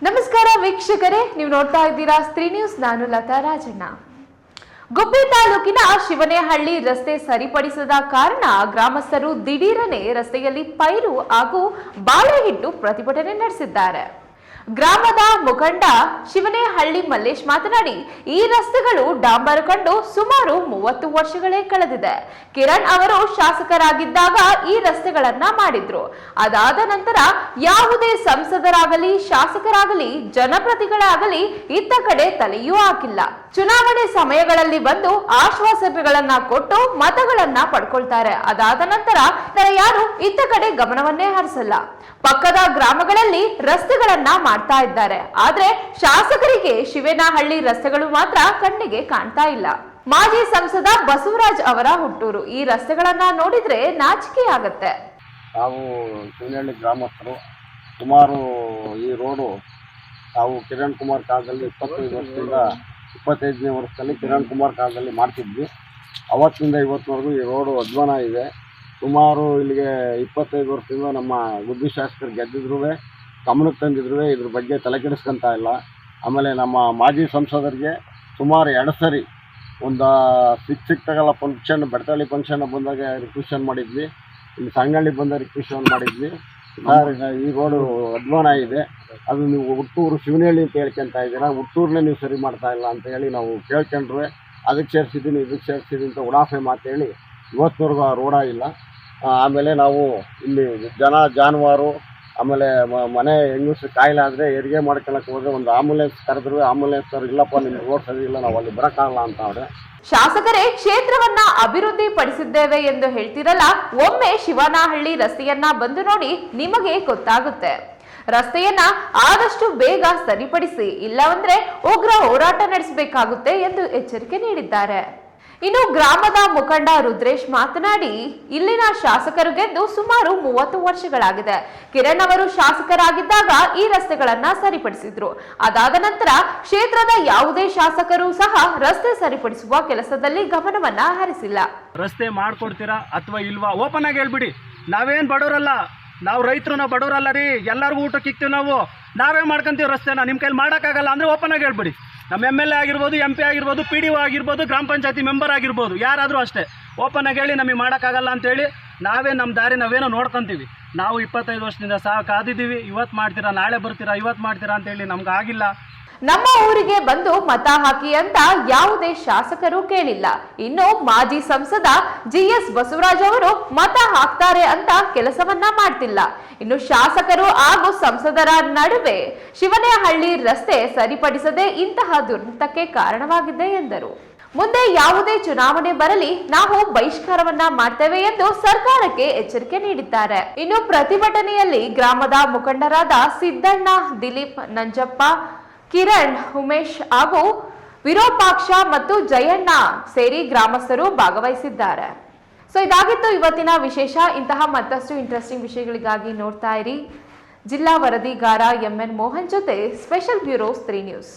ನಮಸ್ಕಾರ ವೀಕ್ಷಕರೇ, ನೀವು ನೋಡ್ತಾ ಇದ್ದೀರಾ ಸ್ತ್ರೀ ನ್ಯೂಸ್. ನಾನು ಲತಾ ರಾಜಣ್ಣ. ಗುಬ್ಬಿ ತಾಲೂಕಿನ ಶಿವನೇಹಳ್ಳಿ ರಸ್ತೆ ಸರಿಪಡಿಸದ ಕಾರಣ ಗ್ರಾಮಸ್ಥರು ದಿಢೀರನೆ ರಸ್ತೆಯಲ್ಲಿ ಪೈರು ಹಾಗೂ ಬಾಳೆಹಿಟ್ಟು ಪ್ರತಿಭಟನೆ ನಡೆಸಿದ್ದಾರೆ. ಗ್ರಾಮದ ಮುಖಂಡ ಶಿವನೇಹಳ್ಳಿ ಮಲ್ಲೇಶ್ ಮಾತನಾಡಿ, ಈ ರಸ್ತೆಗಳು ಡಾಂಬರ್ ಕಂಡು ಸುಮಾರು 30 ವರ್ಷಗಳೇ ಕಳೆದಿದೆ. ಕಿರಣ್ ಅವರು ಶಾಸಕರಾಗಿದ್ದಾಗ ಈ ರಸ್ತೆಗಳನ್ನ ಮಾಡಿದ್ರು. ಅದಾದ ನಂತರ ಯಾವುದೇ ಸಂಸದರಾಗಲಿ ಶಾಸಕರಾಗಲಿ ಜನಪ್ರತಿಗಳಾಗಲಿ ಇತ್ತ ಕಡೆ ತಲೆಯೂ ಹಾಕಿಲ್ಲ. ಚುನಾವಣೆ ಸಮಯಗಳಲ್ಲಿ ಬಂದು ಆಶ್ವಾಸನೆಗಳನ್ನ ಕೊಟ್ಟು ಮತಗಳನ್ನ ಪಡ್ಕೊಳ್ತಾರೆ. ಅದಾದ ನಂತರ ಯಾರು ಇತ್ತ ಕಡೆ ಗಮನವನ್ನೇ ಹರಿಸಲ್ಲ. ಪಕ್ಕದ ಗ್ರಾಮಗಳಲ್ಲಿ ರಸ್ತೆಗಳನ್ನ ಮಾಡ್ತಾ ಇದ್ದಾರೆ. ಆದ್ರೆ ಶಾಸಕರಿಗೆ ಶಿವನೇಹಳ್ಳಿ ರಸ್ತೆಗಳು ಮಾತ್ರ ಕಣ್ಣಿಗೆ ಕಾಣ್ತಾ ಇಲ್ಲ. ಮಾಜಿ ಸಂಸದ ಬಸವರಾಜ್ ಅವರ ಹುಟ್ಟೂರು. ಈ ರಸ್ತೆಗಳನ್ನ ನೋಡಿದ್ರೆ ನಾಚಿಕೆ ಆಗತ್ತೆ. ನಾವು ಶಿವನೇಹಳ್ಳಿ ಗ್ರಾಮಸ್ಥರು. ಸುಮಾರು ಈ ರೋಡು ನಾವು ಕಿರಣ್ ಕುಮಾರ್ ಕಾಲದಲ್ಲಿ 25 ವರ್ಷದಿಂದ 25ನೇ ವರ್ಷದಲ್ಲಿ ಕಿರಣ್ ಕುಮಾರ್ ಕಾಲದಲ್ಲಿ ಮಾಡ್ತಿದ್ವಿ. ಅವತ್ತಿಂದ ಇವತ್ತಿನವರೆಗೂ ಈ ರೋಡು ಅಧ್ವಾನ ಇದೆ. ಸುಮಾರು ಇಲ್ಲಿಗೆ 25 ವರ್ಷದಿಂದ ನಮ್ಮ ಗುಬ್ಬಿ ಶಾಸಕರು ಗೆದ್ದಿದ್ರು, ಗಮನಕ್ಕೆ ತಂದಿದ್ರು, ಇದ್ರ ಬಗ್ಗೆ ತಲೆ ಕೆಡಿಸ್ಕೊಂತ ಇಲ್ಲ. ಆಮೇಲೆ ನಮ್ಮ ಮಾಜಿ ಸಂಸದರಿಗೆ ಸುಮಾರು 2 ಸರಿ ಒಂದು ಸಿಕ್ಕಾಗಲ್ಲ ಫಂಕ್ಷನ್, ಬೆಡ್ತಳ್ಳಿ ಫಂಕ್ಷನ್ ಬಂದಾಗ ರಿಕ್ವೆಷನ್ ಮಾಡಿದ್ವಿ, ಇಲ್ಲಿ ಸಂಗಳ್ಳಿ ಬಂದಾಗ ರಿಕ್ವೆಷನ್ ಮಾಡಿದ್ವಿ. ಈ ರೋಡು ಅಧ್ವಾನ ಇದೆ, ಅದು ನೀವು ಹುಟ್ಟೂರು ಶಿವನೇಹಳ್ಳಿ ಅಂತ ಹೇಳ್ಕೊಂತ ಇದ್ದೀರಾ, ಹುಟ್ಟೂರನ್ನೇ ನೀವು ಸರಿ ಮಾಡ್ತಾ ಇಲ್ಲ ಅಂತ ಹೇಳಿ ನಾವು ಕೇಳ್ಕೊಂಡ್ರೆ ಅದಕ್ಕೆ ಸೇರಿಸಿದ್ದೀನಿ ಇದಕ್ಕೆ ಸೇರಿಸಿದ್ದೀನಿ ಅಂತ ಉಡಾಫೆ ಮಾತೇಳಿ ಇವತ್ತಿನವರೆಗೂ ಆ ರೋಡ ಇಲ್ಲ. ಆಮೇಲೆ ನಾವು ಇಲ್ಲಿ ಜಾನುವಾರು ಆಮೇಲೆ ಮನೆ ಹೆಂಗಸು ಕಾಯಿಲೆ ಆದರೆ ಹೆರಿಗೆ ಮಾಡ್ಕೊಳಕ್ಕೆ ಹೋದರೆ ಒಂದು ಆಂಬುಲೆನ್ಸ್ ಕರೆದ್ರು, ಆಂಬುಲೆನ್ಸ್ ಅವ್ರು ಇಲ್ಲಪ್ಪ ನಿಮ್ಮ ರೋಡ್ ಸರಿ ಇಲ್ಲ, ನಾವು ಅಲ್ಲಿ ಬರೋಕ್ಕಾಗಲ್ಲ ಅಂತ ಅವ್ರೆ. ಶಾಸಕರೇ ಕ್ಷೇತ್ರವನ್ನ ಅಭಿವೃದ್ಧಿ ಪಡಿಸಿದ್ದೇವೆ ಎಂದು ಹೇಳ್ತಿರಲ್ಲ, ಒಮ್ಮೆ ಶಿವನೇಹಳ್ಳಿ ರಸ್ತೆಯನ್ನ ಬಂದು ನೋಡಿ, ನಿಮಗೆ ಗೊತ್ತಾಗುತ್ತೆ. ರಸ್ತೆಯನ್ನ ಆದಷ್ಟು ಬೇಗ ಸರಿಪಡಿಸಿ, ಇಲ್ಲವಂದ್ರೆ ಉಗ್ರ ಹೋರಾಟ ನಡೆಸಬೇಕಾಗುತ್ತೆ ಎಂದು ಎಚ್ಚರಿಕೆ ನೀಡಿದ್ದಾರೆ. ಇನ್ನು ಗ್ರಾಮದ ಮುಖಂಡ ರುದ್ರೇಶ್ ಮಾತನಾಡಿ, ಇಲ್ಲಿನ ಶಾಸಕರು ಗೆದ್ದು ಸುಮಾರು 30 ವರ್ಷಗಳಾಗಿದೆ. ಕಿರಣ್ ಅವರು ಶಾಸಕರಾಗಿದ್ದಾಗ ಈ ರಸ್ತೆಗಳನ್ನ ಸರಿಪಡಿಸಿದ್ರು. ಅದಾದ ನಂತರ ಕ್ಷೇತ್ರದ ಯಾವುದೇ ಶಾಸಕರು ಸಹ ರಸ್ತೆ ಸರಿಪಡಿಸುವ ಕೆಲಸದಲ್ಲಿ ಗಮನವನ್ನ ಹರಿಸಿಲ್ಲ. ರಸ್ತೆ ಮಾಡ್ಕೊಡ್ತೀರಾ ಅಥವಾ ಇಲ್ವಾ ಓಪನ್ ಆಗಿ ಹೇಳ್ಬಿಡಿ. ನಾವೇನ್ ಬಡವರಲ್ಲ, ನಾವು ರೈತರು, ನಾವು ಬಡವರಲ್ಲ ರೀ, ಎಲ್ಲರಿಗೂ ಊಟಕ್ಕೆ ಇಕ್ತೀವಿ, ನಾವೇ ಮಾಡ್ಕೊಂತೀವಿ ರಸ್ತೆನ. ನಿಮ್ಮ ಕೈಲಿ ಮಾಡೋಕ್ಕಾಗಲ್ಲ ಅಂದರೆ ಓಪನ್ ಆಗಿ ಹೇಳ್ಬಿಡಿ. ನಮ್ಮ MLA ಆಗಿರ್ಬೋದು, MP ಆಗಿರ್ಬೋದು, PDO ಆಗಿರ್ಬೋದು, ಗ್ರಾಮ ಪಂಚಾಯತಿ ಮೆಂಬರ್ ಆಗಿರ್ಬೋದು, ಯಾರಾದರೂ ಅಷ್ಟೇ ಓಪನ್ ಆಗಿ ಹೇಳಿ ನಮಗೆ ಮಾಡೋಕ್ಕಾಗಲ್ಲ ಅಂತೇಳಿ ನಾವೇ ನಮ್ಮ ದಾರಿ ನಾವೇನೋ ನೋಡ್ಕೊತೀವಿ. ನಾವು 25 ವರ್ಷದಿಂದ ಸಹ ಕಾದಿದ್ದೀವಿ. ಇವತ್ತು ಮಾಡ್ತೀರಾ, ನಾಳೆ ಬರ್ತೀರಾ, ಇವತ್ತು ಮಾಡ್ತೀರಾ ಅಂತೇಳಿ ನಮ್ಗೆ ಆಗಿಲ್ಲ. ನಮ್ಮ ಊರಿಗೆ ಬಂದು ಮತ ಹಾಕಿ ಅಂತ ಯಾವುದೇ ಶಾಸಕರು ಕೇಳಿಲ್ಲ. ಇನ್ನು ಮಾಜಿ ಸಂಸದ GS ಬಸವರಾಜ್ ಅವರು ಮತ ಹಾಕ್ತಾರೆ ಅಂತ ಕೆಲಸವನ್ನ ಮಾಡ್ತಿಲ್ಲ. ಇನ್ನು ಶಾಸಕರು ಹಾಗೂ ಸಂಸದರ ನಡುವೆ ಶಿವನೇಹಳ್ಳಿ ರಸ್ತೆ ಸರಿಪಡಿಸದೆ ಇಂತಹ ದುರಂತಕ್ಕೆ ಕಾರಣವಾಗಿದೆ ಎಂದರು. ಮುಂದೆ ಯಾವುದೇ ಚುನಾವಣೆ ಬರಲಿ, ನಾವು ಬಹಿಷ್ಕಾರವನ್ನ ಮಾಡ್ತೇವೆ ಎಂದು ಸರ್ಕಾರಕ್ಕೆ ಎಚ್ಚರಿಕೆ ನೀಡಿದ್ದಾರೆ. ಇನ್ನು ಪ್ರತಿಭಟನೆಯಲ್ಲಿ ಗ್ರಾಮದ ಮುಖಂಡರಾದ ಸಿದ್ದಣ್ಣ, ದಿಲೀಪ್, ನಂಜಪ್ಪ, ಕಿರಣ್, ಉಮೇಶ್ ಹಾಗೂ ವಿರೂಪಾಕ್ಷ ಮತ್ತು ಜಯಣ್ಣ ಸೇರಿ ಗ್ರಾಮಸ್ಥರು ಭಾಗವಹಿಸಿದ್ದಾರೆ. ಸೊ ಇದಾಗಿತ್ತು ಇವತ್ತಿನ ವಿಶೇಷ. ಇಂತಹ ಮತ್ತಷ್ಟು ಇಂಟ್ರೆಸ್ಟಿಂಗ್ ವಿಷಯಗಳಿಗಾಗಿ ನೋಡ್ತಾ ಇರಿ ಜಿಲ್ಲಾ ವರದಿಗಾರ MN ಮೋಹನ್ ಜೊತೆ ಸ್ಪೆಷಲ್ ಬ್ಯೂರೋ ಸ್ತ್ರೀ ನ್ಯೂಸ್.